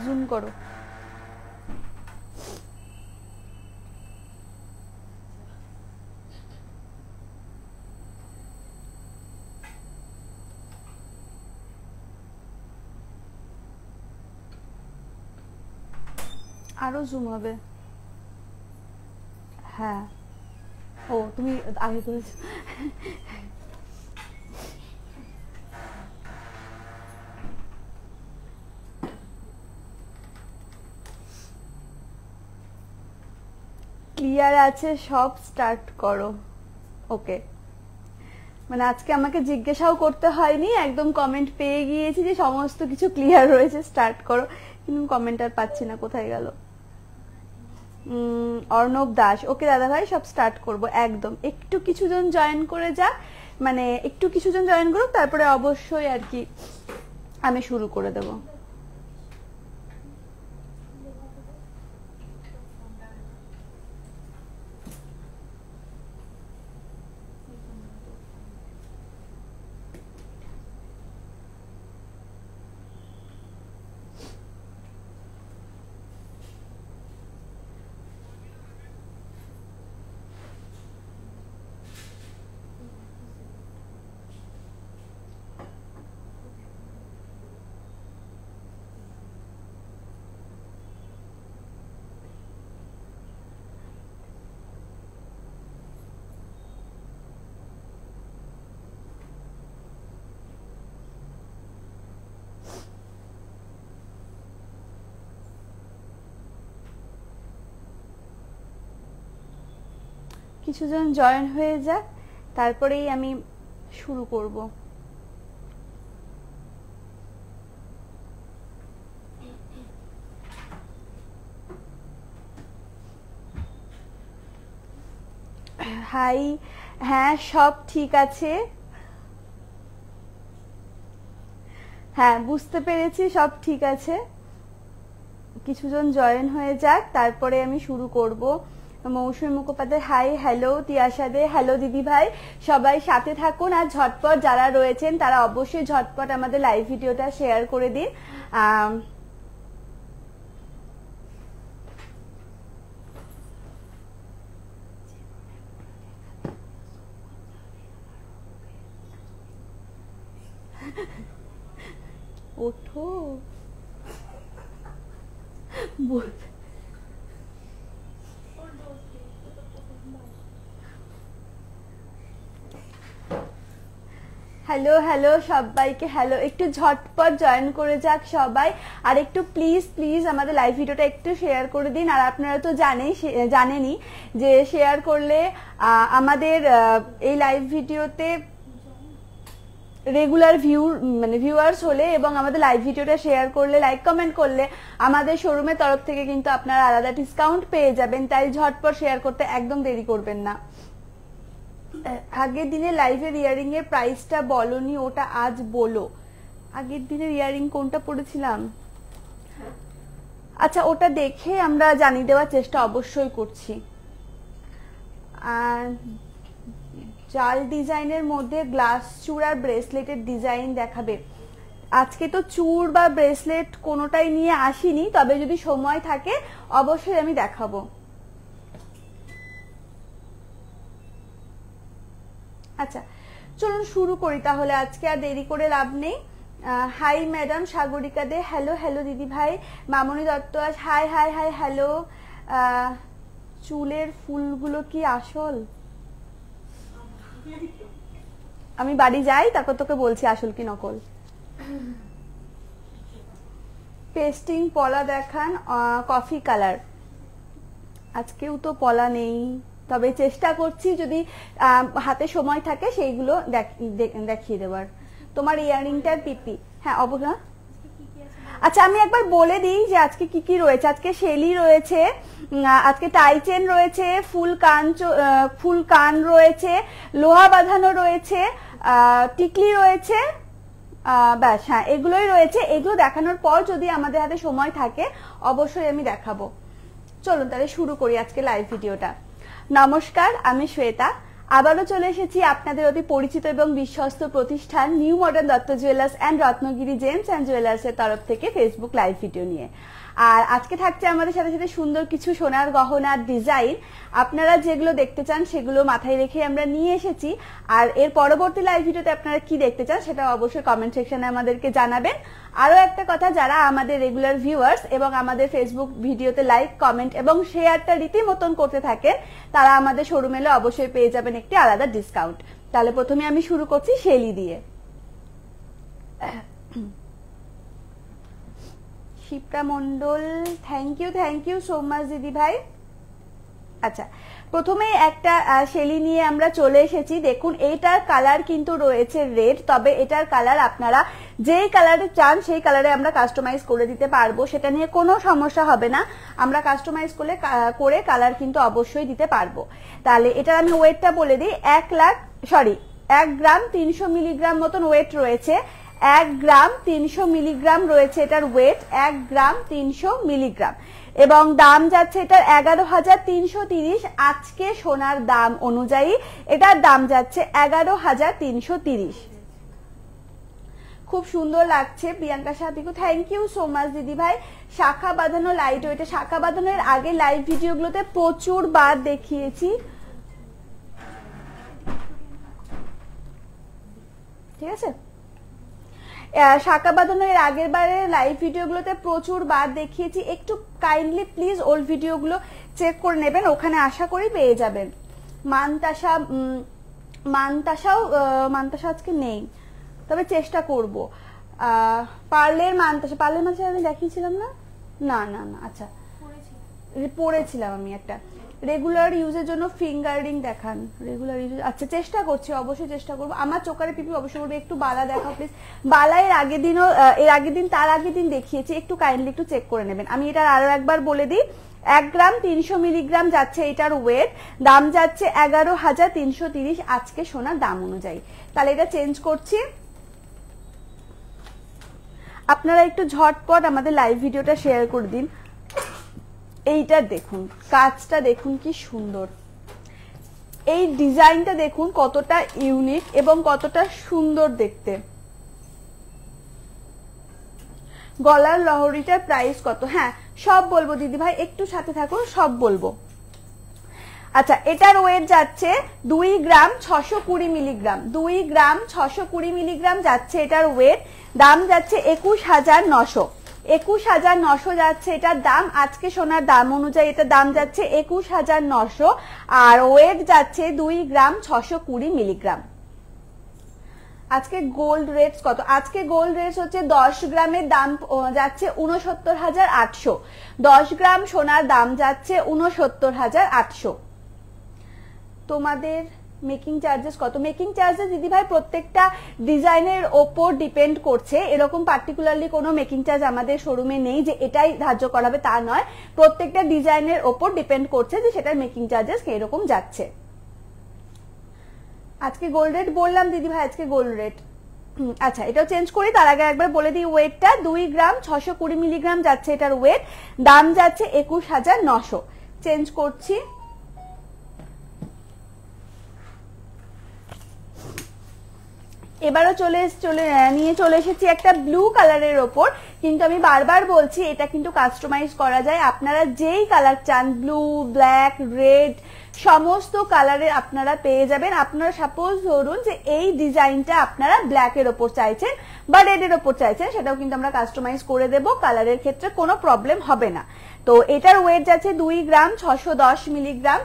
Zoom করো। আরো zoom হবে। হ্যাঁ, ও তুমি আগে করেছো। ক্লিয়ার আছে সব, স্টার্ট করো। ওকে, মানে আজকে আমাকে জিজ্ঞাসাও করতে হয়নি, একদম কমেন্ট পেয়ে গিয়েছি যে সমস্ত কিছু ক্লিয়ার রয়েছে, স্টার্ট করো। কিন্তু কমেন্ট আর পাচ্ছি না, কোথায় গেল? অর্ণব দাস, ওকে দাদা ভাই সব স্টার্ট করব একদম। একটু কিছুজন জয়েন করে যা, মানে একটু কিছুজন জয়েন করুক, তারপরে অবশ্যই আর কি আমি শুরু করে দেব। কিছুজন জয়েন হয়ে যাক, তারপরেই আমি শুরু করব। হাই, হ্যাঁ সব ঠিক আছে, হ্যাঁ বুঝতে পেরেছি, সব ঠিক আছে। কিছুজন জয়েন হয়ে যাক, তারপরে আমি শুরু করব। মৌসুমী মুখোপাধ্যায় হাই, হ্যালো। তিয়াশা দে হ্যালো দিদি ভাই, সবাই সাথে থাকুন। আর ঝটপট যারা রয়েছেন তারা অবশ্যই ঝটপট আমাদের লাইভ ভিডিওটা শেয়ার করে দিন। ওঠো, হ্যালো হ্যালো সবাইকে হ্যালো। একটু ঝটপট জয়েন করে যাক সবাই, আর একটু প্লিজ প্লিজ আমাদের লাইভ ভিডিওটা একটু শেয়ার করে দিন। আর আপনারা তো জানেনই যে শেয়ার করলে আমাদের এই লাইভ ভিডিওতে রেগুলার ভিউয়ার্স হলে এবং আমাদের লাইভ ভিডিওটা শেয়ার করলে, লাইক কমেন্ট করলে আমাদের শোরুমের তরফ থেকে কিন্তু আপনারা আলাদা ডিসকাউন্ট পেয়ে যাবেন। তাই ঝটপট শেয়ার করতে একদম দেরি করবেন না। আগের দিনে লাইভের ইয়ারিং এর প্রাইসটা বলনি, ওটা আজ বলো। আগের দিনের ইয়ারিং কোনটা পড়েছিলাম? আচ্ছা, ওটা দেখে আমরা জানিয়ে দেওয়ার চেষ্টা অবশ্যই করছি। জাল ডিজাইনের মধ্যে গ্লাস চূড় আর ব্রেসলেটের ডিজাইন দেখাবে। আজকে তো চূড় বা ব্রেসলেট কোনোটাই নিয়ে আসিনি, তবে যদি সময় থাকে অবশ্যই আমি দেখাবো। আচ্ছা চলুন শুরু করি তাহলে, আজকে আর দেরি করে লাভ নেই। Hi madam Sagarika Dey hello hello দিদি ভাই। Mamoni Dutta hi hi hi hello. চুলের ফুলগুলো কি আসল? আমি বাড়ি যাই, তারপর তোকে বলছি আসল কি নকল। পেস্টিং পলা দেখান, কফি কালার। আজকেও তো পলা নেই, তবে চেষ্টা করছি যদি হাতে সময় থাকে সেইগুলো দেখিয়ে দেওয়ার। তোমার ইয়ারিংটার পিপি, হ্যাঁ অবশ্যই। আচ্ছা আমি একবার বলে দিই যে আজকে কি কি রয়েছে। আজকে শেলি রয়েছে, আজকে টাই চেন রয়েছে, ফুল কান রয়েছে, লোহা বাঁধানো রয়েছে, টিকলি রয়েছে, ব্যাস হ্যাঁ এগুলোই রয়েছে। এগুলো দেখানোর পর যদি আমাদের হাতে সময় থাকে অবশ্যই আমি দেখাবো। চলুন তাহলে শুরু করি আজকে লাইভ ভিডিওটা। নমস্কার, আমি শ্বেতা। আবারও চলে এসেছি আপনাদের অতি পরিচিত এবং বিশ্বস্ত প্রতিষ্ঠান new modern Dutta jewellers and Ratnagiri gems and জুয়েলার্সের তরফ থেকে ফেসবুক লাইভ ভিডিও নিয়ে। আর আজকে থাকছে আমাদের সাথে সাথে সুন্দর কিছু সোনার গহনার ডিজাইন। আপনারা যেগুলো দেখতে চান সেগুলো মাথায় রেখে আমরা নিয়ে এসেছি। আর এর পরবর্তী লাইভ ভিডিওতে আপনারা কি দেখতে চান সেটা অবশ্যই কমেন্ট সেকশনে আমাদেরকে জানাবেন। আরো একটা কথা, যারা আমাদের রেগুলার ভিউয়ার্স এবং আমাদের ফেসবুক ভিডিওতে লাইক, কমেন্ট এবং শেয়ারটা রীতিমতন করতে থাকেন, তারা আমাদের শোরুম এলে অবশ্যই পেয়ে যাবেন একটি আলাদা ডিসকাউন্ট। তাহলে প্রথমে আমি শুরু করছি শেলি দিয়ে। Shipra Mondal, thank you so much দিদি ভাই। আচ্ছা, প্রথমে একটা শেলি নিয়ে আমরা চলে এসেছি। দেখুন এইটার কালার কিন্তু রয়েছে রেড, তবে এটার কালার আপনারা যেই কালারে চান সেই কালারে আমরা কাস্টমাইজ করে দিতে পারবো, সেটা নিয়ে কোনো সমস্যা হবে না। আমরা কাস্টমাইজ করে কালার কিন্তু অবশ্যই দিতে পারবো। তাহলে এটার আমি ওয়েটটা বলে দিই। 1 গ্রাম 300 মিলিগ্রাম মতন ওয়েট রয়েছে। 1 গ্রাম 300 মিলিগ্রাম রয়েছে এটার ওয়েট, 1 গ্রাম 300 মিলিগ্রাম। এবং দাম যাচ্ছে এটার 11,330। আজকে সোনার দাম অনুযায়ী এটার দাম যাচ্ছে 11,330। খুব সুন্দর লাগছে প্রিয়াঙ্কা সাথীকু, থ্যাংক ইউ সো মাচ দিদি ভাই। শাখা বাঁধানো লাইট ওয়েটে, শাখা বাঁধানোর আগে লাইভ ভিডিওগুলোতে প্রচুর বার দেখিয়েছি, ঠিক আছে। শাখা বাঁধানোর আগের বারে লাইভ ভিডিওগুলোতে প্রচুর বার দেখিয়েছি, একটু কাইন্ডলি প্লিজ ওল্ড ভিডিওগুলো চেক করে নেবেন, ওখানে আশা করি পেয়ে যাবেন। মানতাসা আজকে নেই, তবে চেষ্টা করব। পার্লের মানতাসা আমি দেখিয়েছিলাম না, আচ্ছা পড়েছিলাম আমি একটা। রেগুলার ইউজের জন্য ফিঙ্গার রিং দেখান, রেগুলার ইউজ, আচ্ছা চেষ্টা করছি, অবশ্যই চেষ্টা করবো। আমার চোকারে পিপি অবশ্যই করবে, একটু বালা দেখাও প্লিজ। বালা এর আগের দিন তার আগের দিন দেখিয়েছি, একটু কাইন্ডলি একটু চেক করে নেবেন। আমি এটা আরো একবার বলে দিই, 1 গ্রাম 300 মিলিগ্রাম যাচ্ছে এটার ওয়েট, দাম যাচ্ছে 11,330 আজকে সোনার দাম অনুযায়ী। তাহলে এটা চেঞ্জ করছি। আপনারা একটু ঝটপট আমাদের লাইভ ভিডিওটা শেয়ার করে দিন। এইটা দেখুন, কাজটা দেখুন কি সুন্দর, এই ডিজাইনটা দেখুন কতটা ইউনিক এবং কতটা সুন্দর দেখতে। গলার লহরিটার প্রাইস কত? হ্যাঁ সব বলবো দিদি ভাই, একটু সাথে থাকুন, সব বলবো। আচ্ছা, এটার ওয়েট যাচ্ছে 2 গ্রাম 620 মিলিগ্রাম, 2 গ্রাম 620 মিলিগ্রাম যাচ্ছে এটার ওয়েট, দাম যাচ্ছে 21,900। 21,900 যাচ্ছে এটার দাম, আজকে সোনার দাম অনুযায়ী এটার দাম যাচ্ছে 21,900। আর ওয়েট যাচ্ছে 2 গ্রাম 620 মিলিগ্রাম। আজকে গোল্ড রেটস কত? আজকে গোল্ড রেটস হচ্ছে 10 গ্রামের দাম যাচ্ছে 69,800। 10 গ্রাম সোনার দাম যাচ্ছে 69,800। তোমাদের মেকিং চার্জেস কত? মেকিং চার্জেস দিদি ভাই প্রত্যেকটা ডিজাইনের ওপর ডিপেন্ড করছে, এরকম পার্টিকুলারলি কোনো মেকিং চার্জ আমাদের শোরুমে নেই যে এটাই ধার্য করা হবে, তা নয়। প্রত্যেকটা ডিজাইনের ওপর ডিপেন্ড করছে যে সেটার মেকিং চার্জেস কিরকম যাচ্ছে। আজকে গোল্ড রেট বললাম দিদি ভাই, আজকে গোল্ড রেট। আচ্ছা, এটাও চেঞ্জ করি, তার আগে একবার বলে দিই ওয়েটটা। 2 গ্রাম 620 মিলিগ্রাম যাচ্ছে এটার ওয়েট, দাম যাচ্ছে 21,900। চেঞ্জ করছি। এবারও নিয়ে চলে এসেছি একটা ব্লু কালারের ওপর, কিন্তু আমি বারবার বলছি এটা কিন্তু কাস্টমাইজ করা যায়। আপনারা যেই কালার চান, ব্লু, ব্ল্যাক, রেড, সমস্ত কালারের আপনারা পেয়ে যাবেন। আপনারা সাপোজ ধরুন যে এই ডিজাইনটা আপনারা ব্ল্যাকের ওপর চাইছেন বা রেডের ওপর চাইছেন, সেটাও কিন্তু আমরা কাস্টমাইজ করে দেব, কালারের ক্ষেত্রে কোনো প্রবলেম হবে না। তো এটার ওয়েট যাচ্ছে 2 গ্রাম 610 মিলিগ্রাম,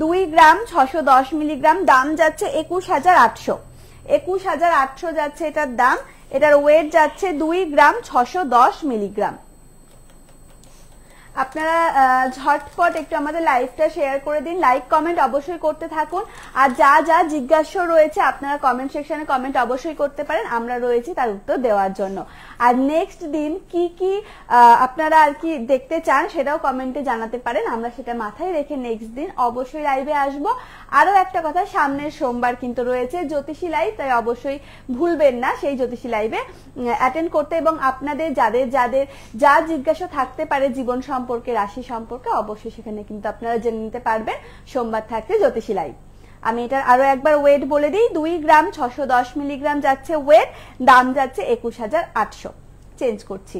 2 গ্রাম 610 মিলিগ্রাম, দাম যাচ্ছে 21,800। 21,800 যাচ্ছে এটার দাম, এটার ওয়েট যাচ্ছে 2 গ্রাম 610 মিলিগ্রাম। আপনারা ঝটপট একটু আমাদের লাইভটা শেয়ার করে দিন, লাইক কমেন্ট অবশ্যই করতে থাকুন। আর যা যা জিজ্ঞাসা রয়েছে আপনারা কমেন্ট সেকশনে কমেন্ট অবশ্যই করতে পারেন, আমরা রয়েছি তার উত্তর দেওয়ার জন্য। আর নেক্সট দিন কি কি আপনারা আর কি দেখতে চান সেটাও কমেন্টে জানাতে পারেন, আমরা সেটা মাথায় রেখে নেক্সট দিন অবশ্যই লাইভে আসবো। আরো একটা কথা, সামনের সোমবার কিন্তু রয়েছে জ্যোতিষী লাইভ, তাই অবশ্যই ভুলবেন না সেই জ্যোতিষী লাইভে অ্যাটেন্ড করতে। এবং আপনাদের যাদের যাদের যা জিজ্ঞাসা থাকতে পারে জীবন সম্পর্কে, রাশি সম্পর্কে, অবশ্যই সেখানে কিন্তু আপনারা জেনে নিতে পারবেন সোমবার থাকতে জ্যোতিষী লাইভ। আমি এটার আরো একবার ওয়েট বলে দিই, 2 গ্রাম 610 মিলিগ্রাম যাচ্ছে ওয়েট, দাম যাচ্ছে 21,800। চেঞ্জ করছি।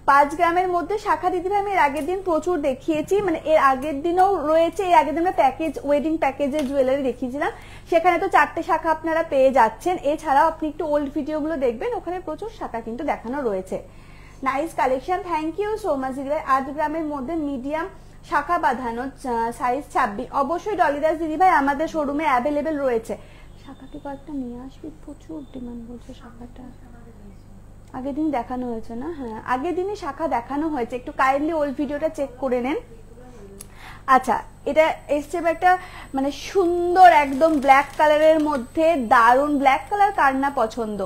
5 গ্রামের মধ্যে শাখা দিদিভাই আমি এর আগের দিন প্রচুর দেখিয়েছি, মানে এর আগের দিনও রয়েছে, এর আগের দিন আমরা প্যাকেজ ওয়েডিং প্যাকেজের জুয়েলারি দেখিয়েছিলাম, সেখানে তো 4টে শাখা আপনারা পেয়ে যাচ্ছেন। এছাড়াও আপনি একটু ওল্ড ভিডিওগুলো দেখবেন, ওখানে প্রচুর শাখা কিন্তু দেখানো রয়েছে। Nice collection, thank you so much দিদিভাই। 8 গ্রামের মধ্যে মিডিয়াম শাখা বাঁধানো, সাইজ 26, অবশ্যই ডলিদাস দিদিভাই আমাদের শোরুমে অ্যাভেলেবেল রয়েছে। শাখাটি কয়েকটা নিয়ে আসবি, প্রচুর ডিমান্ড বলছে শাখাটা। আগের দিন দেখানো হয়েছে না? হ্যাঁ, আগের দিনই শাখা দেখানো হয়েছে, একটু কাইন্ডলি ওল্ড ভিডিওটা চেক করে নেন। আচ্ছা, এটা এসছে একটা মানে সুন্দর একদম ব্ল্যাক কালারের মধ্যে, দারুণ ব্ল্যাক কালার কার না পছন্দ?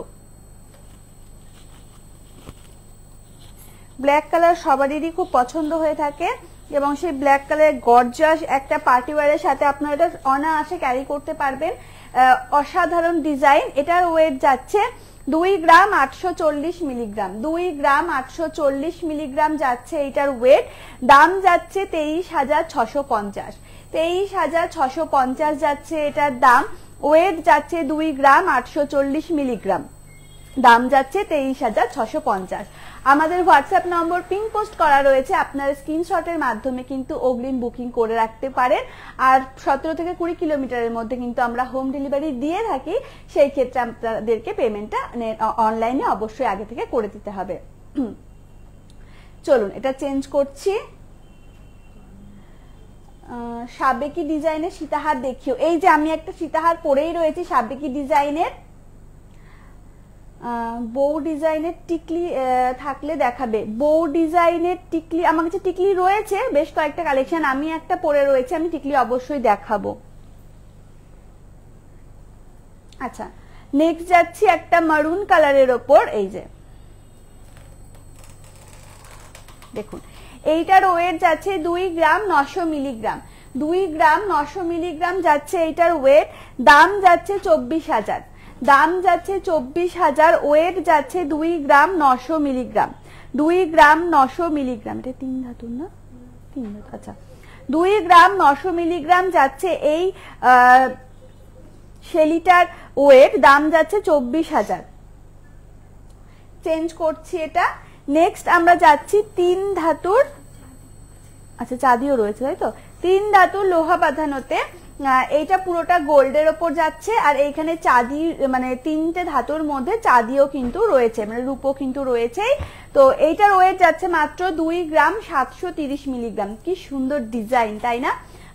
ব্ল্যাক কালার সবারই খুব পছন্দ হয়ে থাকে এবং সেই ব্ল্যাক কালারের গর্জাস একটা পার্টি ওয়্যারের সাথে আপনারা এটা অনায়াসে ক্যারি করতে পারবেন। অসাধারণ ডিজাইন। এটার ওয়েট যাচ্ছে 2 গ্রাম 840 মিলিগ্রাম, 2 গ্রাম 840 মিলিগ্রাম যাচ্ছে এটার ওয়েট, দাম যাচ্ছে 23,650, 23,650 যাচ্ছে এটার দাম। ওয়েট যাচ্ছে 2 গ্রাম 840 মিলিগ্রাম, দাম যাচ্ছে 23,650। আমাদের হোয়াটসঅ্যাপ নম্বর পিন পোস্ট করা রয়েছে, আপনারা স্ক্রিনশটের মাধ্যমে কিন্তু অগ্রিম বুকিং করে রাখতে পারেন। আর 17 থেকে 20 কিলোমিটারের মধ্যে কিন্তু আমরা হোম ডেলিভারি দিয়ে থাকি, সেই ক্ষেত্রে আপনাদেরকে পেমেন্টটা অনলাইনে অবশ্যই আগে থেকে করে দিতে হবে। চলুন এটা চেঞ্জ করছি। সাবেকি ডিজাইনের সীতাহার দেখিও। এই যে আমি একটা সীতাহার পরেই রয়েছি সাবেকি ডিজাইনের, বউ ডিজাইনের টিকলি থাকলে দেখাবে। বউ ডিজাইনের টিকলি আমার কাছে টিকলি রয়েছে বেশ কয়েকটা কালেকশন, আমি একটা পরে রয়েছে, আমি টিকলি অবশ্যই দেখাবো। আচ্ছা, নেক্সট যাচ্ছি একটা মারুন কালারের ওপর। এই যে দেখুন, এইটার ওয়েট যাচ্ছে 2 গ্রাম 900 মিলিগ্রাম, 2 গ্রাম 900 মিলিগ্রাম যাচ্ছে এইটার ওয়েট, দাম যাচ্ছে 24,000, দাম যাচ্ছে 24,000, ওয়েট যাচ্ছে 2 গ্রাম 900 মিলিগ্রাম, 2 গ্রাম 900 মিলিগ্রাম। এটা 3 ধাতুর না? 3 ধাতু। আচ্ছা, 2 গ্রাম 900 মিলিগ্রাম যাচ্ছে এই শেলিটার ওয়েট, দাম যাচ্ছে 24,000। চেঞ্জ করছি এটা। নেক্সট আমরা যাচ্ছি 3 ধাতুর, আচ্ছা চাঁদিও রয়েছে তাই তো, 3 ধাতুর লোহা বাঁধানোতে। এইটা পুরোটা গোল্ডের ওপর যাচ্ছে, আর এইখানে চাঁদি মানে 3টে ধাতুর মধ্যে চাঁদিও কিন্তু রয়েছে, মানে রূপো কিন্তু রয়েছেই। তো এইটার ওয়েট যাচ্ছে মাত্র 2 গ্রাম 730 মিলিগ্রাম। কি সুন্দর ডিজাইন তাই না?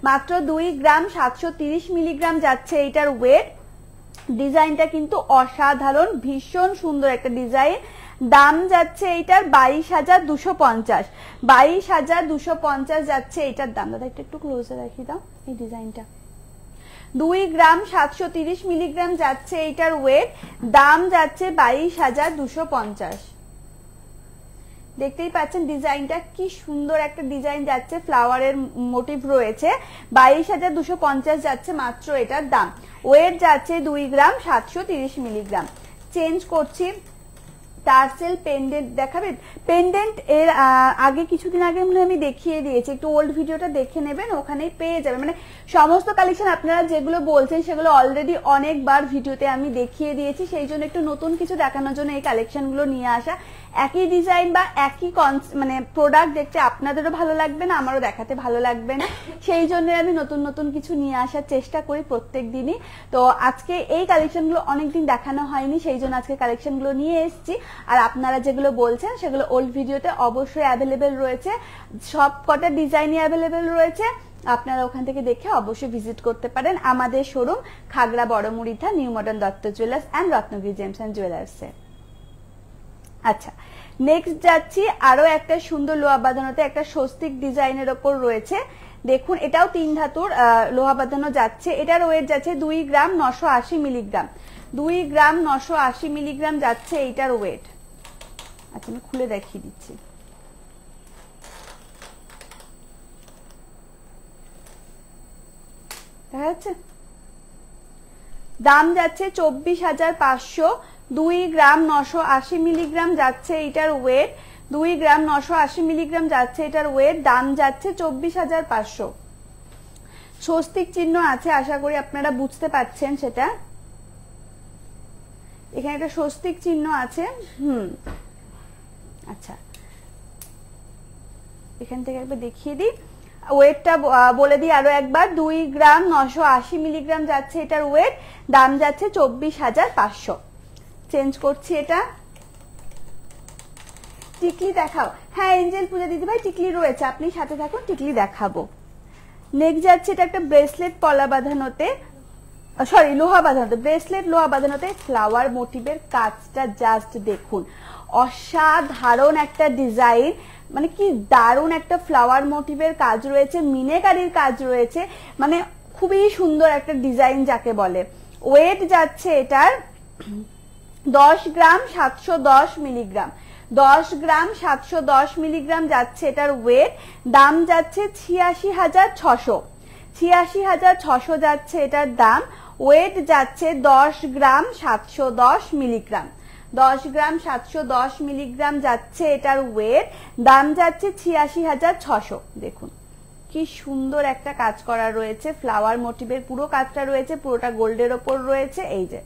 মাত্র 2 গ্রাম 730 মিলিগ্রাম যাচ্ছে এইটার ওয়েট। ডিজাইনটা কিন্তু অসাধারণ, ভীষণ সুন্দর একটা ডিজাইন। দাম যাচ্ছে এইটার 22,250, 22,250 যাচ্ছে এইটার দাম। দাদা একটু ক্লোজে রাখি দাও এই ডিজাইনটা। 2 গ্রাম 730 মিলিগ্রাম যাচ্ছে এইটার ওয়েট, দাম যাচ্ছে 22,250। দেখতেই পাচ্ছেন ডিজাইনটা কি সুন্দর একটা ডিজাইন যাচ্ছে, ফ্লাওয়ারের মোটিভ রয়েছে। 22,250 যাচ্ছে মাত্র এটার দাম। ওয়েট যাচ্ছে 2 গ্রাম 730 মিলিগ্রাম। চেঞ্জ করছি। টার্সেল পেন্ডেন্ট দেখাবেন? পেন্ডেন্ট এর আগে কিছুদিন আগে আমি দেখিয়ে দিয়েছি, একটু ওল্ড ভিডিওটা দেখে নেবেন, ওখানেই পেয়ে যাবেন। মানে সমস্ত কালেকশন আপনারা যেগুলো বলছেন সেগুলো অলরেডি অনেকবার ভিডিওতে আমি দেখিয়ে দিয়েছি, সেই জন্য একটু নতুন কিছু দেখানোর জন্য এই কালেকশনগুলো নিয়ে আসা। একই ডিজাইন বা একই মানে প্রোডাক্ট দেখতে আপনাদেরও ভালো লাগবে না, আমারও দেখাতে ভালো লাগবে না, সেই জন্য আমি নতুন নতুন কিছু নিয়ে আসার চেষ্টা করি প্রত্যেক দিনই। তো আজকে এই কালেকশনগুলো অনেকদিন দেখানো হয়নি, সেই জন্য আজকে কালেকশনগুলো নিয়ে এসেছি। আর আপনারা যেগুলো বলছেন সেগুলো ওল্ড ভিডিওতে অবশ্যই অ্যাভেলেবেল রয়েছে, সব কটা ডিজাইনই অ্যাভেলেবেল রয়েছে, আপনারা ওখান থেকে দেখে অবশ্যই ভিজিট করতে পারেন আমাদের showroom Khagra Baramuridha new modern Dutta jewellers and Ratnagiri gems and জুয়েলার্সে। আচ্ছা, নেক্সট যাচ্ছি আরো একটা সুন্দর লোহা বাঁধানোতে, একটা স্বস্তিক ডিজাইনের ওপর রয়েছে। দেখুন এটাও 3 ধাতুর লোহা বাঁধানো যাচ্ছে। এটার ওয়েট যাচ্ছে 2 গ্রাম 980 মিলিগ্রাম, 2 গ্রাম 980 মিলিগ্রাম যাচ্ছে এইটার ওয়েট। আচ্ছা, আমি খুলে দেখিয়ে দিচ্ছি। দেখা যাচ্ছে? দাম যাচ্ছে 24,500, 2 গ্রাম 980 মিলিগ্রাম যাচ্ছে এটার ওয়েট, 2 গ্রাম 980 মিলিগ্রাম যাচ্ছে এটার ওয়েট, দাম যাচ্ছে 24,500। স্বস্তিক চিহ্ন আছে, আশা করি আপনারা বুঝতে পারছেন সেটা। এখানে একটা স্বস্তিক চিহ্ন আছে। আচ্ছা, এখান থেকে একবার দেখিয়ে দিই, ওয়েটটা বলে দিই আরো একবার। 2 গ্রাম 980 মিলিগ্রাম যাচ্ছে এটার ওয়েট, দাম যাচ্ছে 24,500। চেঞ্জ করছি এটা। টিকলি দেখাও। হ্যাঁ এঞ্জেল পূজা দিদি ভাই, টিকলি রয়েছে, আপনি সাথে থাকুন, টিকলি দেখাবো। নেক্সট যাচ্ছে এটা একটা ব্রেসলেট পলা বাঁধানোতে, সরি লোহা বাঁধানোতে, ব্রেসলেট লোহা বাঁধানোতে ফ্লাওয়ার মোটিভের কাজটা জাস্ট দেখুন, অসাধারণ একটা ডিজাইন, মানে কি দারুণ একটা ফ্লাওয়ার মোটিভের কাজ রয়েছে, মিনেকারির কাজ রয়েছে, মানে খুবই সুন্দর একটা ডিজাইন যাকে বলে। ওয়েট যাচ্ছে এটার 10 গ্রাম 710 মিলিগ্রাম, 10 গ্রাম 710 মিলিগ্রাম যাচ্ছে এটার ওয়েট, দাম যাচ্ছে 86,600, 86,600 যাচ্ছে এটার দাম। ওয়েট যাচ্ছে 10 গ্রাম 710 মিলিগ্রাম, 10 গ্রাম 710 মিলিগ্রাম যাচ্ছে এটার ওয়েট, দাম যাচ্ছে 86,600। দেখুন কি সুন্দর একটা কাজ করা রয়েছে, ফ্লাওয়ার মোটিভের পুরো কাজটা রয়েছে, পুরোটা গোল্ডের ওপর রয়েছে। এই যে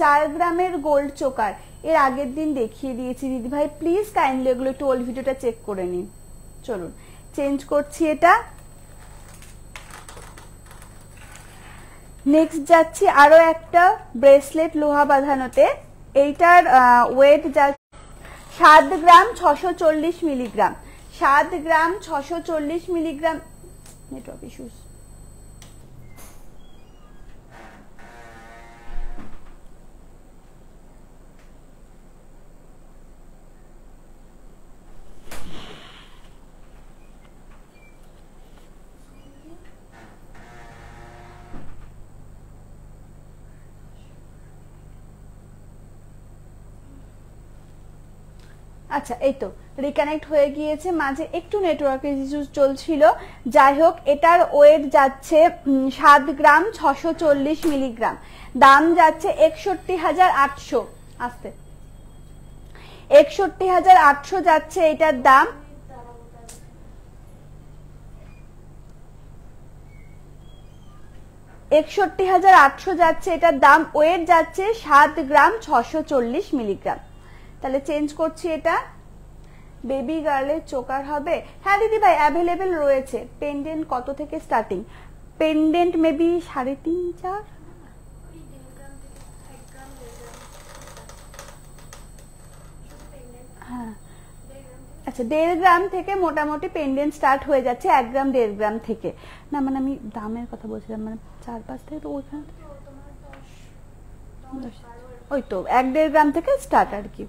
4 গ্রামের গোল্ড চোকার, এর আগের দিন দেখিয়ে দিয়েছি দিদি ভাই, প্লিজ কাইন্ডলি এগুলো একটু ওল্ড ভিডিওটা চেক করে নিন। চলুন চেঞ্জ করছি এটা। নেক্সট যাচ্ছি আরো একটা ব্রেসলেট লোহা বাঁধানোতে, এইটার ওয়েট যাচ্ছে 7 গ্রাম 640 মিলিগ্রাম, 7 গ্রাম 640 মিলিগ্রাম। Network issues. আচ্ছা এই তো রিকানেক্ট হয়ে গিয়েছে, মাঝে একটু নেটওয়ার্কের ইস্যু চলছিল। যাই হোক, এটার ওয়েট যাচ্ছে 7 গ্রাম 640 মিলিগ্রাম, দাম যাচ্ছে 61,800, আস্তে 61,800 যাচ্ছে এটার দাম। $61,800 যাচ্ছে এটার দাম। ওয়েট যাচ্ছে 7 গ্রাম 640 মিলিগ্রাম। তাহলে চেঞ্জ করছি এটা। বেবি গার্লের চোকার হবে? হ্যাঁ দিদি ভাই অ্যাভেলেবেল রয়েছে। পেন্ডেন্ট কত থেকে স্টার্টিং? Pendant maybe 3.5-4। হ্যাঁ আচ্ছা, 1.5 গ্রাম থেকে মোটামুটি পেন্ডেন্ট স্টার্ট হয়ে যাচ্ছে, 1 গ্রাম 1.5 গ্রাম থেকে না, মানে আমি দামের কথা বলছিলাম, মানে 4-5 থেকে, তো ওইখানে ওই তো 1-1.5 গ্রাম থেকে স্টার্ট আর কি।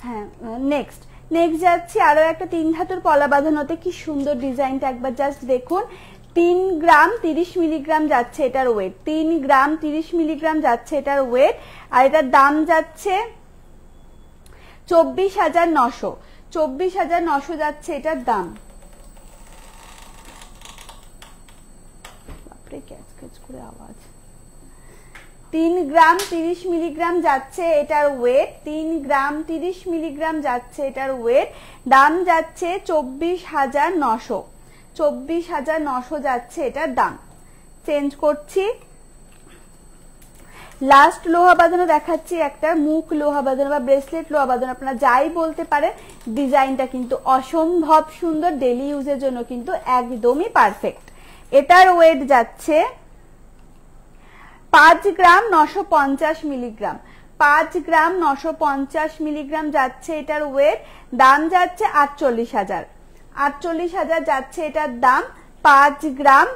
হ্যাঁ নেক্সট যাচ্ছি আরো একটা 3 ধাতুর পলা বাঁধানোতে, কি সুন্দর ডিজাইনটা একবার জাস্ট দেখুন। 3 গ্রাম 30 মিলিগ্রাম যাচ্ছে এটার ওয়েট, 3 গ্রাম 30 মিলিগ্রাম যাচ্ছে এটার ওয়েট, আর এটার দাম যাচ্ছে 24,900, 24,900 যাচ্ছে এটার দাম। বাপরে ক্যাচ ক্যাচ করে আওয়াজ। 3 গ্রাম 30 মিলিগ্রাম যাচ্ছে এটার ওয়েট, 3 গ্রাম 30 মিলিগ্রাম যাচ্ছে এটার ওয়েট, দাম যাচ্ছে 24,900, 24,900 যাচ্ছে এটার দাম। চেঞ্জ করছি। লাস্ট লোহা বাঁধানো দেখাচ্ছি, একটা মুখ লোহা বাঁধানো বা ব্রেসলেট লোহা বাঁধানো, আপনারা যাই বলতে পারেন। ডিজাইনটা কিন্তু অসম্ভব সুন্দর, ডেলি ইউজের জন্য কিন্তু একদমই পারফেক্ট। এটার ওয়েট যাচ্ছে 5 গ্রাম 950 মিলিগ্রাম, 5 গ্রাম 950 মিলিগ্রাম যাচ্ছে এটার ওয়েট, দাম যাচ্ছে 48,000, 48,000 যাচ্ছে এটার দাম। 5 গ্রাম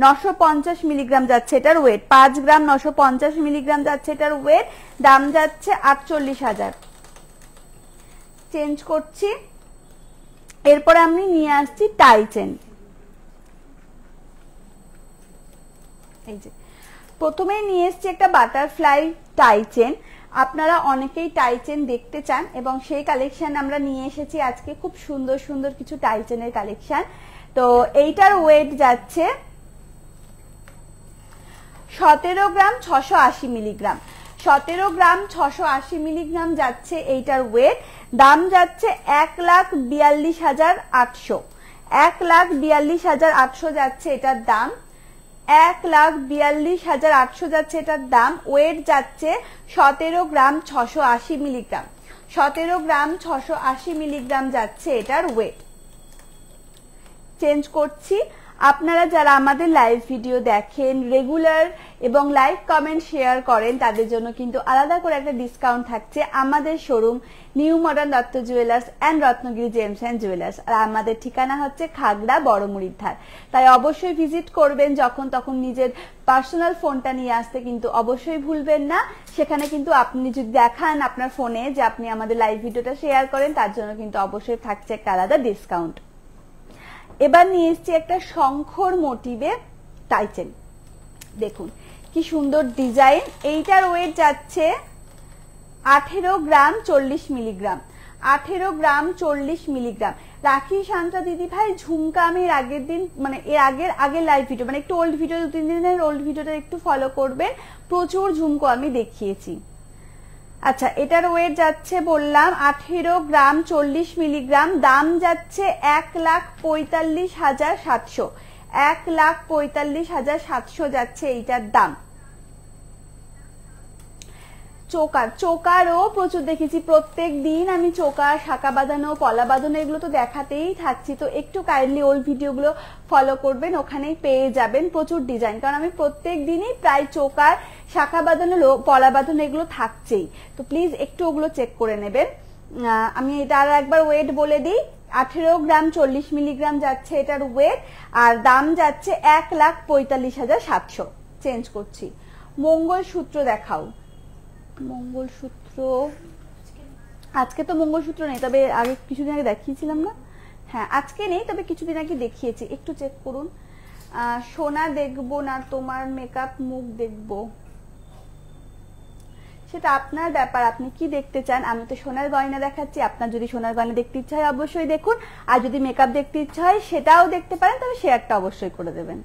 950 মিলিগ্রাম যাচ্ছে এটার ওয়েট, 5 গ্রাম 950 মিলিগ্রাম যাচ্ছে এটার ওয়েট, দাম যাচ্ছে 48,000। চেঞ্জ করছি। এরপরে আমি নিয়ে আসছি টাই চেন। এই যে প্রথমেই নিয়ে এসছি একটা বাটারফ্লাই টাই চেন। আপনারা অনেকেই টাই চেন দেখতে চান এবং সেই কালেকশন আমরা নিয়ে এসেছি আজকে, খুব সুন্দর সুন্দর কিছু টাই চেনের কালেকশন। তো এইটার ওয়েট যাচ্ছে 17 গ্রাম 680 মিলিগ্রাম, 17 গ্রাম 680 মিলিগ্রাম যাচ্ছে এইটার ওয়েট। দাম যাচ্ছে 1,42,800, 1,42,800 যাচ্ছে এটার দাম, 1,42,800 যাচ্ছে এটার দাম। ওয়েট যাচ্ছে 17 গ্রাম 680 মিলিগ্রাম, 17 গ্রাম 680 মিলিগ্রাম যাচ্ছে এটার ওয়েট। চেঞ্জ করছি। আপনারা যারা আমাদের লাইভ ভিডিও দেখেন রেগুলার এবং লাইক কমেন্ট শেয়ার করেন তাদের জন্য কিন্তু আলাদা করে একটা ডিসকাউন্ট থাকছে আমাদের showroom new modern Dutta jewellers and Ratnagiri gems and jewellers. আর আমাদের ঠিকানা হচ্ছে খাগড়া বড়মুড়ির ধার। তাই অবশ্যই ভিজিট করবেন, যখন তখন নিজের পার্সোনাল ফোনটা নিয়ে আসতে কিন্তু অবশ্যই ভুলবেন না। সেখানে কিন্তু আপনি যদি দেখান আপনার ফোনে যে আপনি আমাদের লাইভ ভিডিওটা শেয়ার করেন, তার জন্য কিন্তু অবশ্যই থাকছে একটা আলাদা ডিসকাউন্ট। এবার নিয়ে এসছি একটা শঙ্খর মোটিভে টাইচেন, দেখুন কি সুন্দর ডিজাইন। এইটার ওয়েট যাচ্ছে 18 গ্রাম 40 মিলিগ্রাম, 18 গ্রাম 40 মিলিগ্রাম। রাখি শান্তা দিদি ভাই ঝুমকা আমি এর আগের দিন মানে এর আগের লাইভ ভিডিও মানে একটু ওল্ড ভিডিও 2-3 দিনের ওল্ড ভিডিওটা একটু ফলো করবেন, প্রচুর ঝুমকো আমি দেখিয়েছি। আচ্ছা, এটার ওয়েট যাচ্ছে বললাম 18 গ্রাম 40 মিলিগ্রাম। দাম যাচ্ছে 1,45,700, 1,45,700 যাচ্ছে এইটার দাম। চোকারও প্রচুর দেখেছি, প্রত্যেক দিন আমি চোকার, শাঁখা বাঁধানো, পলা বাঁধানো এগুলো তো দেখাতেই থাকছি। তো একটু কাইন্ডলি ওল্ড ভিডিওগুলো ফলো করবেন, ওখানেই পেয়ে যাবেন প্রচুর ডিজাইন। কারণ আমি প্রত্যেক দিনই প্রায় চোকার, শাঁখা বাঁধানো, পলা বাঁধানো এগুলো থাকছেই। তো প্লিজ একটু ওগুলো চেক করে নেবেন। আমি এটা আর একবার ওয়েট বলে দিই, 18 গ্রাম 40 মিলিগ্রাম যাচ্ছে এটার ওয়েট, আর দাম যাচ্ছে 1,45,700। চেঞ্জ করছি। মঙ্গলসূত্র দেখাও। মঙ্গলসূত্র আজকে তো মঙ্গলসূত্র নেই, তবে আগে কিছুদিন আগে দেখিয়েছিলাম না? হ্যাঁ, আজকে নেই, তবে কিছুদিন আগে দেখিয়েছি, একটু চেক করুন। সোনা দেখবো না তোমার মেকআপ মুখ দেখবো, সেটা আপনার ব্যাপার, আপনি কি দেখতে চান। আমি তো সোনার গয়না দেখাচ্ছি, আপনার যদি সোনার গয়না দেখতে ইচ্ছা হয় অবশ্যই দেখুন, আর যদি মেকআপ দেখতে ইচ্ছা হয় সেটাও দেখতে পারেন, তবে শেয়ারটা অবশ্যই করে দেবেন।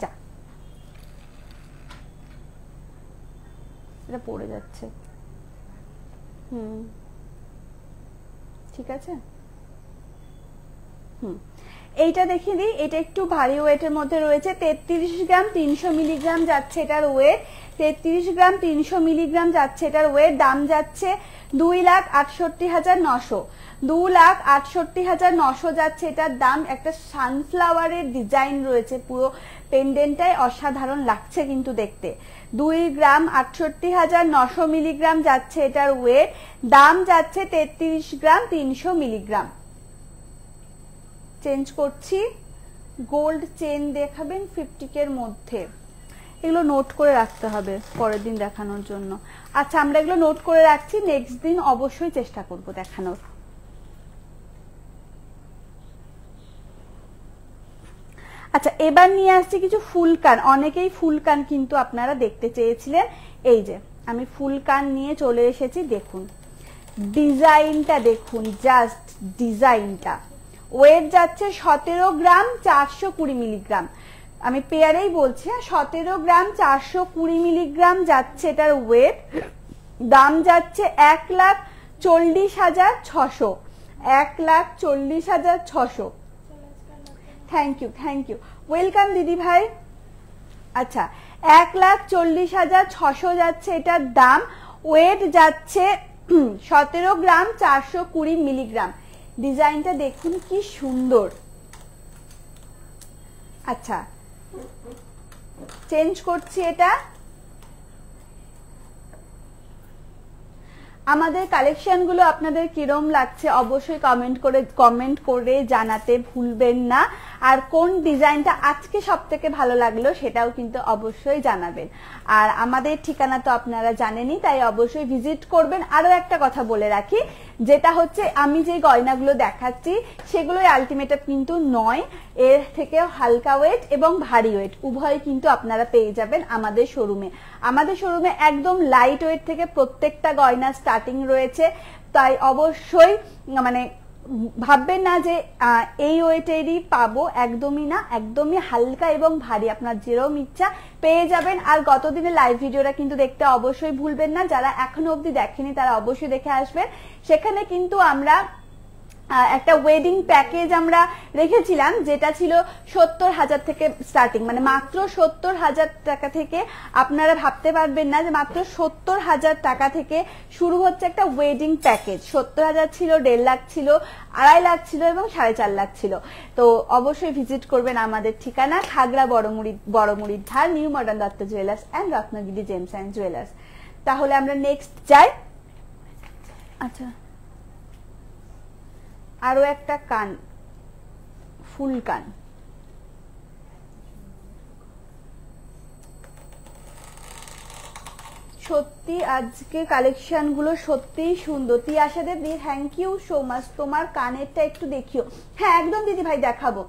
যা, এটা পড়ে যাচ্ছে। ঠিক আছে। এইটা দেখিয়ে দিই, এটা একটু ভারী ওয়েটের মধ্যে রয়েছে। 33 গ্রাম 300 মিলিগ্রাম যাচ্ছে এটার ওয়েট, 33 গ্রাম 300 মিলিগ্রাম যাচ্ছে এটার ওয়েট। দাম যাচ্ছে 2,68,900, 2,68,900 যাচ্ছে এটার দাম। একটা সানফ্লাওয়ারের ডিজাইন রয়েছে, পুরো পেন্ডেন্টটাই অসাধারণ লাগছে কিন্তু দেখতে। 2 গ্রাম 68,900 মিলিগ্রাম যাচ্ছে এটার ওয়েট। দাম যাচ্ছে 33 গ্রাম 300 মিলিগ্রাম। চেঞ্জ করছি। গোল্ড চেন দেখাবেন 50K এর মধ্যে, এগুলো নোট করে রাখতে হবে পরের দিন দেখানোর জন্য। আচ্ছা, আমরা এগুলো নোট করে রাখছি, নেক্সট দিন অবশ্যই চেষ্টা করব দেখানোর। আচ্ছা, এবার নিয়ে আসছি কিছু ফুলকান। অনেকেই ফুলকান কিন্তু আপনারা দেখতে চেয়েছিলেন। এই যে আমি ফুলকান নিয়ে চলে এসেছি, দেখুন ডিজাইনটা, দেখুন জাস্ট ডিজাইনটা। ওয়েট যাচ্ছে 17 গ্রাম 420 মিলিগ্রাম। আমি পেয়ারেই বলছি, 17 গ্রাম 420 মিলিগ্রাম যাচ্ছে এটার ওয়েট। দাম যাচ্ছে 1,40,600, 1,40,600। থ্যাংক ইউ, ওয়েলকাম দিদি ভাই। আচ্ছা, 1,40,600 যাচ্ছে এটার দাম। ওয়েট যাচ্ছে 17 গ্রাম 420 মিলিগ্রাম। ডিজাইনটা দেখুন কি সুন্দর। আচ্ছা, চেঞ্জ করছি এটা। আমাদের কালেকশনগুলো আপনাদের কিরম লাগছে অবশ্যই কমেন্ট করে জানাতে ভুলবেন না। আর কোন ডিজাইনটা আজকে সবথেকে ভালো লাগলো সেটাও কিন্তু অবশ্যই জানাবেন। আর আমাদের ঠিকানা তো আপনারা জানেনই, তাই অবশ্যই ভিজিট করবেন। আরো একটা কথা বলে রাখি, যেটা হচ্ছে আমি যে গয়নাগুলো দেখাচ্ছি সেগুলোই আলটিমেট কিন্তু নয়, এর থেকে হালকা ওয়েট এবং ভারী ওয়েট উভয় কিন্তু আপনারা পেয়ে যাবেন আমাদের শোরুমে। আমাদের শোরুমে একদম লাইট ওয়েট থেকে প্রত্যেকটা গয়না স্টার্টিং রয়েছে, তাই অবশ্যই মানে ভাববেন না যে এই ওয়েটেরই পাবো, একদমই না, একদমই হালকা এবং ভারী, আপনার যেরকম ইচ্ছা পেয়ে যাবেন। আর গত দিনের লাইভ ভিডিওটা কিন্তু দেখতে অবশ্যই ভুলবেন না, যারা এখনো অবধি দেখেনি তারা অবশ্যই দেখে আসবেন। সেখানে কিন্তু আমরা একটা ওয়েডিং প্যাকেজ আমরা রেখেছিলাম, যেটা ছিল 70,000 থেকে স্টার্টিং, মানে মাত্র 70,000 টাকা থেকে। আপনারা ভাবতে পারবেন না যে মাত্র 70,000 টাকা থেকে শুরু হচ্ছে একটা ওয়েডিং প্যাকেজ। 70,000 ছিল, 1.5 লাখ ছিল, 2.5 লাখ ছিল এবং 4.5 লাখ ছিল। তো অবশ্যই ভিজিট করবেন আমাদের ঠিকানা খাগড়া বড়মুড়ির ধার, new modern Dutta jewellers and Ratnagiri gems and jewellers. তাহলে আমরা নেক্সট যাই। আচ্ছা, আরো একটা কান, ফুল কান, সত্যি আজকে কালেকশন গুলো সত্যিই সুন্দর। তিয়াশাদের দি থ্যাংক ইউ সো মাচ। তোমার কানেরটা একটু দেখিও। হ্যাঁ একদম দিদি ভাই দেখাবো,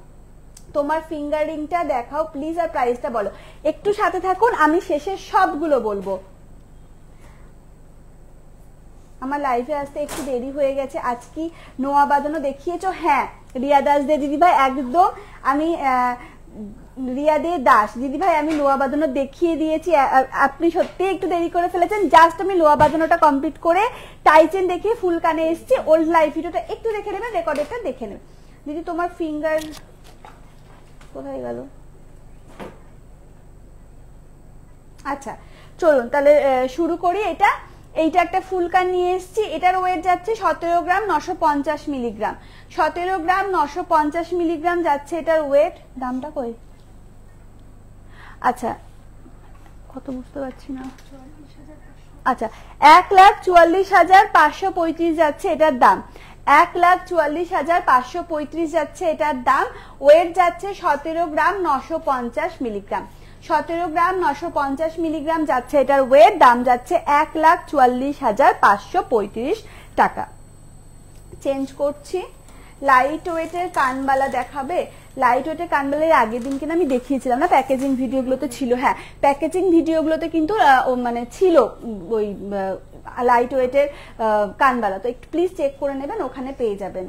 তোমার ফিঙ্গার রিংটা দেখাও প্লিজ, আর প্রাইসটা বলো। একটু সাথে থাকুন, আমি শেষে সবগুলো বলবো। আমার লাইভে আসতে একটু দেরি হয়ে গেছে। আজ কি নোয়া বাঁধানো দেখিয়েছো? হ্যাঁ রিয়া দাস দে দিদি ভাই, একদম আমি রিয়া দে দাস দিদি ভাই, আমি লোয়া বাঁধানো দেখিয়ে দিয়েছি। আপনি সত্যি একটু দেরি করে ফেলেছেন। জাস্ট আমি লোয়া বাঁধানোটা কমপ্লিট করে টাইচেন দেখিয়ে ফুল কানে এসেছি। ওল্ড লাইভ ভিডিওটা একটু দেখে নেবেন, রেকর্ডেরটা দেখে নেবেন। দিদি তোমার ফিঙ্গার কোথায় গেল? আচ্ছা চলুন তাহলে শুরু করি। এইটা একটা ফুলকান নিয়ে এসেছি। এটার ওয়েট যাচ্ছে 17 গ্রাম 950 মিলিগ্রাম। 17 গ্রাম 950 মিলিগ্রাম যাচ্ছে এটার ওয়েট। দামটা কই? আচ্ছা কত বুঝতে পারছি না। আচ্ছা 1,44,535 যাচ্ছে এটার দাম। 1,44,535 যাচ্ছে এটার দাম। ওয়েট যাচ্ছে 17 গ্রাম 950 মিলিগ্রাম। 17 গ্রাম 950 মিলিগ্রাম যাচ্ছে এটার ওয়েট। দাম যাচ্ছে 1,44,535 টাকা। চেঞ্জ করছি। লাইট ওয়েটের কানবালা দেখাবে। লাইট ওয়েটের কানবালার আগের দিন কিনা আমি দেখিয়েছিলাম না, প্যাকেজিং ভিডিওগুলোতে ছিল। হ্যাঁ প্যাকেজিং ভিডিওগুলোতে কিন্তু মানে ছিল ওই লাইট ওয়েটের কানবালা। তো একটু প্লিজ চেক করে নেবেন, ওখানে পেয়ে যাবেন।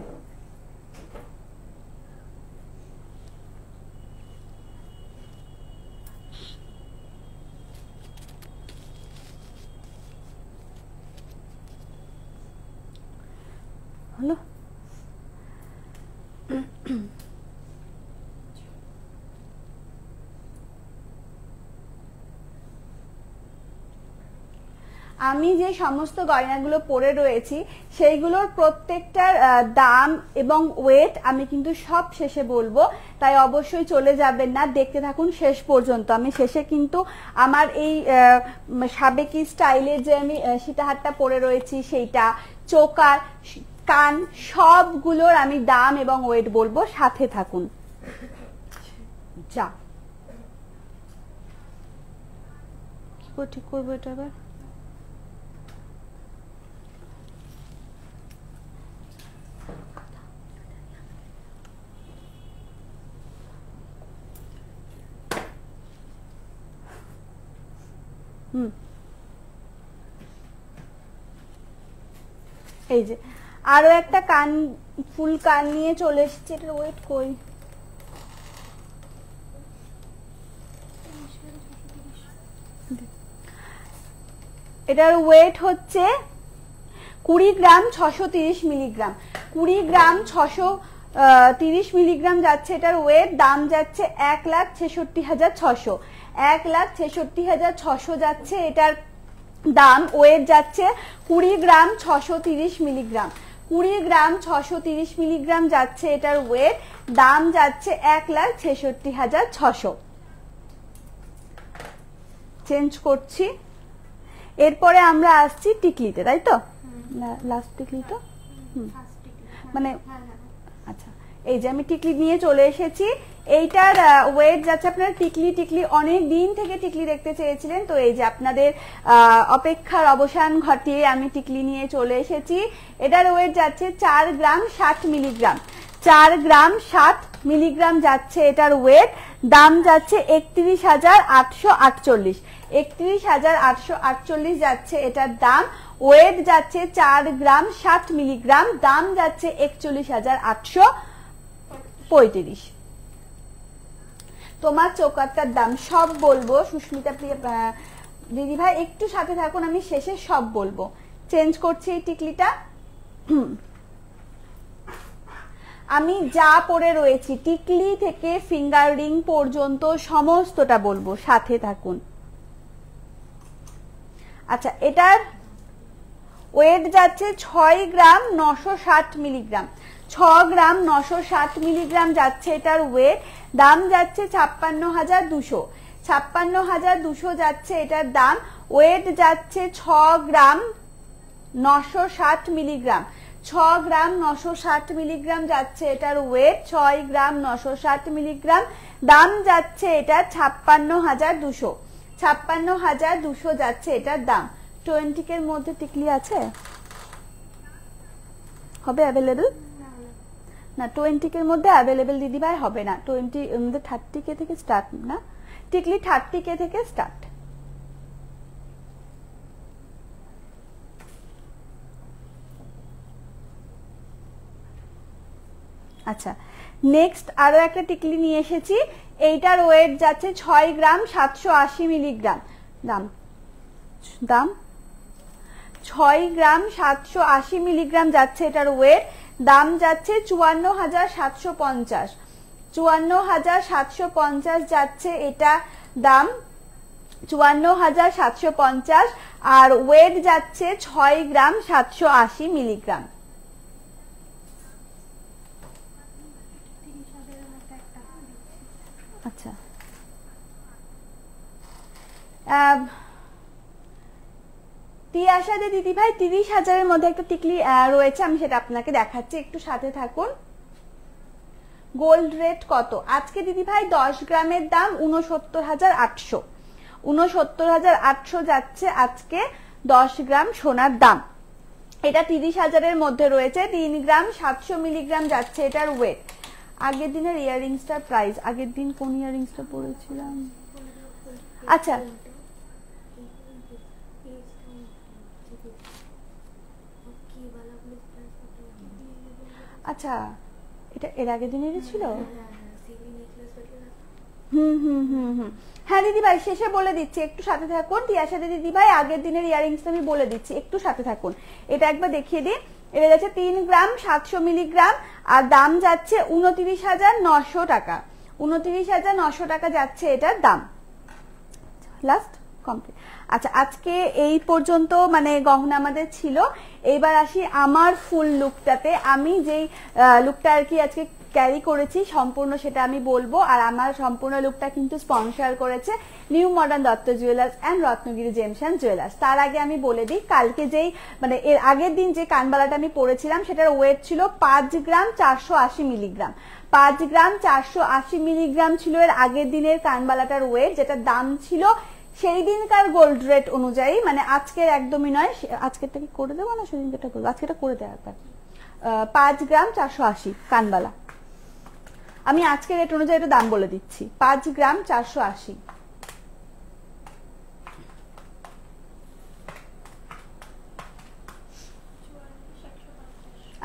হলো আমি যে সমস্ত গয়নাগুলো পরে রয়েছি সেইগুলোর প্রত্যেকটার দাম এবং ওয়েট আমি কিন্তু সব শেষে বলবো, তাই অবশ্যই চলে যাবেন না, দেখতে থাকুন শেষ পর্যন্ত। আমি শেষে কিন্তু আমার এই সাবেকি স্টাইলের যে আমি সীতাহারটা পরে রয়েছি সেইটা, চোকার, কান, সবগুলোর আমি দাম এবং ওয়েট বলবো, সাথে থাকুন। যা ঠিক করবো এটা এবার। এই যে আরো একটা কান, ফুল কান নিয়ে চলে এসেছি। এটার ওয়েট কই? এটার ওয়েট হচ্ছে 20 গ্রাম 630 মিলিগ্রাম। 20 গ্রাম 630 মিলিগ্রাম যাচ্ছে এটার ওয়েট। দাম যাচ্ছে 1,66,600। 1,66,600 যাচ্ছে এটার দাম। ওয়েট যাচ্ছে 20 গ্রাম 630 মিলিগ্রাম। 20 গ্রাম 630 মিলিগ্রাম যাচ্ছে এটার ওয়েট। দাম যাচ্ছে 1,66,600। চেঞ্জ করছি। এরপরে আমরা আসছি টিকলিতে, তাই তো? লাস্ট টিকলি তো মানে আচ্ছা, এই যে আমি টিকলি নিয়ে চলে এসেছি। এইটার ওয়েট যাচ্ছে আপনার টিকলি অনেক দিন থেকে টিকলি দেখতে চেয়েছিলেন, তো এই যে আপনাদের অপেক্ষার অবসান ঘটিয়ে আমি টিকলি নিয়ে চলে এসেছি। এটার ওয়েট যাচ্ছে 4 গ্রাম 60 মিলিগ্রাম। 4 গ্রাম 60 মিলিগ্রাম যাচ্ছে এটার ওয়েট, দাম যাচ্ছে 31,848। 31,848 যাচ্ছে এটার দাম, ওয়েট যাচ্ছে 4 গ্রাম 60 মিলিগ্রাম, দাম যাচ্ছে 41,835। তোমার চোকারটার দাম সব বলবো সুস্মিতা দিদি ভাই, একটু সাথে থাকুন, আমি শেষে সব বলবো। চেঞ্জ করছি এই টিকলিটা। আমি যা পরে রয়েছি টিকলি থেকে ফিঙ্গার রিং পর্যন্ত সমস্তটা বলবো, সাথে থাকুন। আচ্ছা, এটার ওয়েট যাচ্ছে 6 গ্রাম 960 মিলিগ্রাম। 6 গ্রাম 960 মিলিগ্রাম যাচ্ছে এটার ওয়েট, দাম যাচ্ছে 56,200। 56,200 যাচ্ছে এটার দাম, ওয়েট যাচ্ছে 6 গ্রাম 960 মিলিগ্রাম। 6 গ্রাম 960 মিলিগ্রাম যাচ্ছে এটার ওয়েট, 6 গ্রাম 960 মিলিগ্রাম, দাম যাচ্ছে এটা 56,200। 56,200 যাচ্ছে এটার দাম। 20 এর মধ্যে টিকলি আছে হবে অ্যাভেলেবল না? 20 এর মধ্যে অ্যাভেলেবল দিদি ভাই হবে না। 20 এর মধ্যে 30K থেকে স্টার্ট না, টিকলি 30K থেকে স্টার্ট। আচ্ছা, নেক্সট আরো একটা টিকলি নিয়ে এসেছি, এইটার ওয়েট যাচ্ছে 6 গ্রাম 780 মিলিগ্রাম। দাম 6 গ্রাম 780 মিলিগ্রাম যাচ্ছে এটার ওয়েট, দাম যাচ্ছে 54,750। 54,750 যাচ্ছে এটা দাম, 54,750, আর ওয়েট যাচ্ছে 6 গ্রাম 780 মিলিগ্রাম। আচ্ছা, তিয়াশা দিদি ভাই 30,000-এর মধ্যে একটা টিকলি রয়েছে, আমি সেটা আপনাকে দেখাচ্ছি, একটু সাথে থাকুন। গোল্ড রেট কত আজকে দিদি ভাই? 10 গ্রামের দাম 69,800। 69,800 যাচ্ছে আজকে 10 গ্রাম সোনার দাম। এটা 30,000-এর মধ্যে রয়েছে। 3 গ্রাম 700 মিলিগ্রাম যাচ্ছে এটার ওয়েট। আগের দিনের ইয়াররিংসটার প্রাইস, আগের দিন কোন ইয়াররিংসটা পড়েছিলাম? আচ্ছা, আচ্ছা, এটা এর আগের দিনেরই ছিল। হ্যাঁ দিদি ভাই, শেষে বলে দিচ্ছি, একটু সাথে থাকুন। তিয়াশা দিদি ভাই আগের দিনের ইয়াররিংস আমি বলে দিচ্ছি, একটু সাথে থাকুন। এটা একবার দেখিয়ে দিই। এটা যাচ্ছে 3 গ্রাম 700 মিলিগ্রাম, আর দাম যাচ্ছে 29,900 টাকা। 29,900 টাকা যাচ্ছে এটার দাম। Last complete. আচ্ছা, আজকে এই পর্যন্ত মানে গহনা আমাদের ছিল। এইবার আসি আমার ফুল লুকটাতে। আমি যেই লুকটা আর কি আজকে ক্যারি করেছি সম্পূর্ণ সেটা আমি বলবো। আর আমার সম্পূর্ণ লুকটা কিন্তু স্পন্সর করেছে new modern Dutta jewellers and Ratnagiri gems and jewellers. তার আগে আমি বলে দিই, কালকে যেই মানে এর আগের দিন যে কানবালাটা আমি পরেছিলাম সেটার ওয়েট ছিল 5 গ্রাম 480 মিলিগ্রাম। 5 গ্রাম 480 মিলিগ্রাম ছিল এর আগের দিনের কানবালাটার ওয়েট, যেটা দাম ছিল সেই দিনকার গোল্ড রেট অনুযায়ী, মানে আজকের একদমই নয়। আজকেরটা কি করে দেবো না সেদিনটা করবো? আজকেটা করে দেওয়া একবার। 5 গ্রাম 480 কানবালা, আমি আজকের রেট অনুযায়ী এটা দাম বলে দিচ্ছি। 5 গ্রাম 480।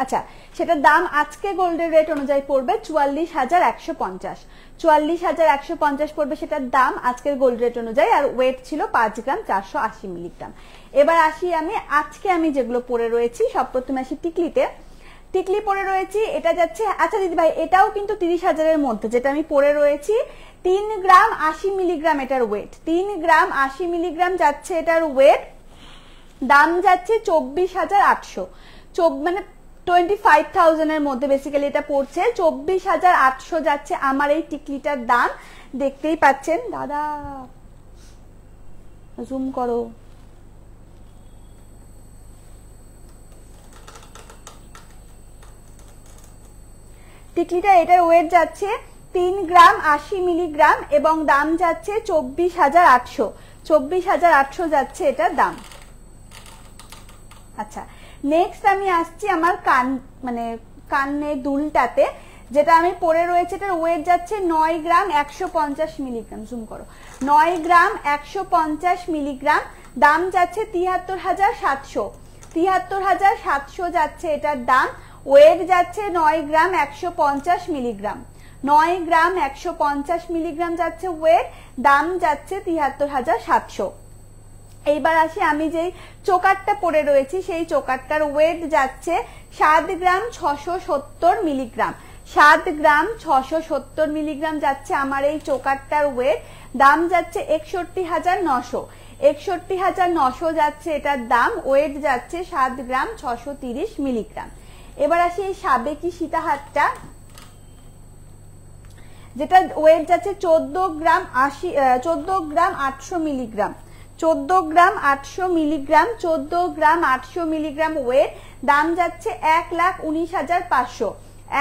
আচ্ছা, সেটার দাম আজকে গোল্ডের রেট অনুযায়ী পড়বে 44,150। 44,150 পড়বে সেটার দাম আজকের গোল্ড রেট অনুযায়ী, আর ওয়েট ছিল 5 গ্রাম 480 মিলিগ্রাম। এবার আসি আজকে আমি যেগুলো পরে রয়েছি। সব প্রথমে আসি টিকলিতে। টিকলি পরে রয়েছি, এটা যাচ্ছে, আচ্ছা দিদি ভাই এটাও কিন্তু 30,000-এর মধ্যে যেটা আমি পরে রয়েছি। 3 গ্রাম 80 মিলিগ্রাম এটার ওয়েট। 3 গ্রাম 80 মিলিগ্রাম যাচ্ছে এটার ওয়েট, দাম যাচ্ছে 24,800। মানে 25,000-এর মধ্যে বেসিক্যালি এটা পড়ছে। 24,800 যাচ্ছে আমার এই টিকলিটার দাম। দেখতেই পাচ্ছেন, দাদা জুম করো। টিকলিটা এটার ওয়েট যাচ্ছে 3 গ্রাম 80 মিলিগ্রাম এবং দাম যাচ্ছে 24,800। 24,800 যাচ্ছে এটার দাম। আচ্ছা, নেক্সট আমি আসছি আমার কানের দুলটাতে। যেটা আমি পরে রয়েছে এটার ওয়েট যাচ্ছে 9 গ্রাম 150 মিলিগ্রাম, জুম করো, 9 গ্রাম 150 মিলিগ্রাম, দাম যাচ্ছে 73,700, 73,700 যাচ্ছে এটার দাম, ওয়েট যাচ্ছে 9 গ্রাম 150 মিলিগ্রাম, 9 গ্রাম 150 মিলিগ্রাম যাচ্ছে ওয়েট, দাম যাচ্ছে 73,700। এইবার আসি আমি যেই চোকারটা পরে রয়েছি সেই চোকারটার ওয়েট যাচ্ছে 7 গ্রাম 670 মিলিগ্রাম, 7 গ্রাম 670 মিলিগ্রাম যাচ্ছে আমার এই চোকারটার ওয়েট, দাম যাচ্ছে 61,900, 61,900 যাচ্ছে এটার দাম, ওয়েট যাচ্ছে 7 গ্রাম 630 মিলিগ্রাম। এবার আসি এই সাবেকি সীতাহারটা, যেটা ওয়েট যাচ্ছে 14 গ্রাম 800 মিলিগ্রাম, 14 গ্রাম 800 মিলিগ্রাম, 14 গ্রাম 800 মিলিগ্রাম ওয়েট, দাম যাচ্ছে 1,19,500,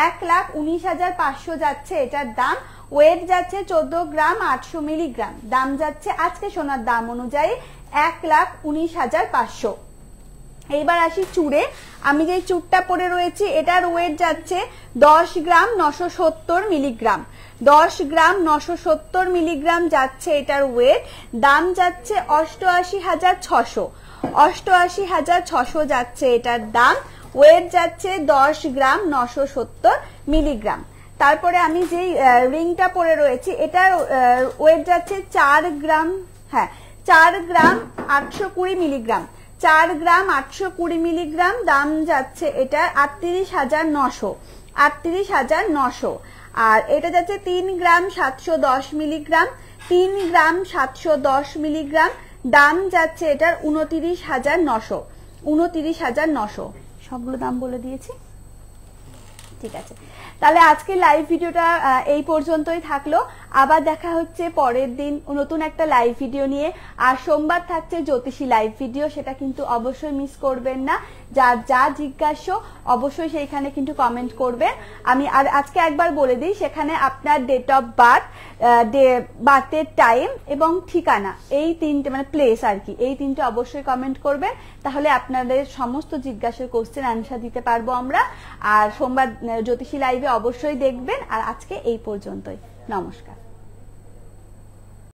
1,19,500 যাচ্ছে এটার দাম, ওয়েট যাচ্ছে 14 গ্রাম 800 মিলিগ্রাম, দাম যাচ্ছে আজকে সোনার দাম অনুযায়ী 1,19,500। এইবার আসি চুড়ে, আমি যে চুড়টা পরে রয়েছি এটার ওয়েট যাচ্ছে 10 গ্রাম 970 মিলিগ্রাম, 10 গ্রাম 970 মিলিগ্রাম যাচ্ছে এটার ওয়েট, দাম যাচ্ছে 88,600, 88,600 যাচ্ছে এটার দাম, ওয়েট যাচ্ছে 10 গ্রাম 970 মিলিগ্রাম। তারপরে আমি যেই রিংটা পরে রয়েছি এটার ওয়েট যাচ্ছে 4 গ্রাম 820 মিলিগ্রাম, 4 গ্রাম 820 মিলিগ্রাম, দাম যাচ্ছে এটা 38,900, 38,900। আর এটা যাচ্ছে 3 গ্রাম 710 মিলিগ্রাম, 3 গ্রাম 710 মিলিগ্রাম, দাম যাচ্ছে এটার 29,900, 29,900। সবগুলো দাম বলে দিয়েছি, ঠিক আছে। তাহলে আজকে লাইভ ভিডিওটা এই পর্যন্তই থাকলো, আবার দেখা হচ্ছে পরের দিন নতুন একটা লাইভ ভিডিও নিয়ে। আর সোমবার থাকছে জ্যোতিষী লাইভ ভিডিও, সেটা কিন্তু অবশ্যই মিস করবেন না। যা জিজ্ঞাস্য অবশ্যই সেইখানে কিন্তু কমেন্ট করবেন। আমি আর আজকে একবার বলে দিই, সেখানে আপনার ডেট অফ বার্থ, বার্থের টাইম এবং ঠিকানা, এই তিনটে মানে প্লেস আর কি, এই তিনটে অবশ্যই কমেন্ট করবেন, তাহলে আপনাদের সমস্ত জিজ্ঞাসার কোশ্চেন আনসার দিতে পারবো আমরা। আর সোমবার জ্যোতিষী লাইভে অবশ্যই দেখবেন। আর আজকে এই পর্যন্তই, নমস্কার।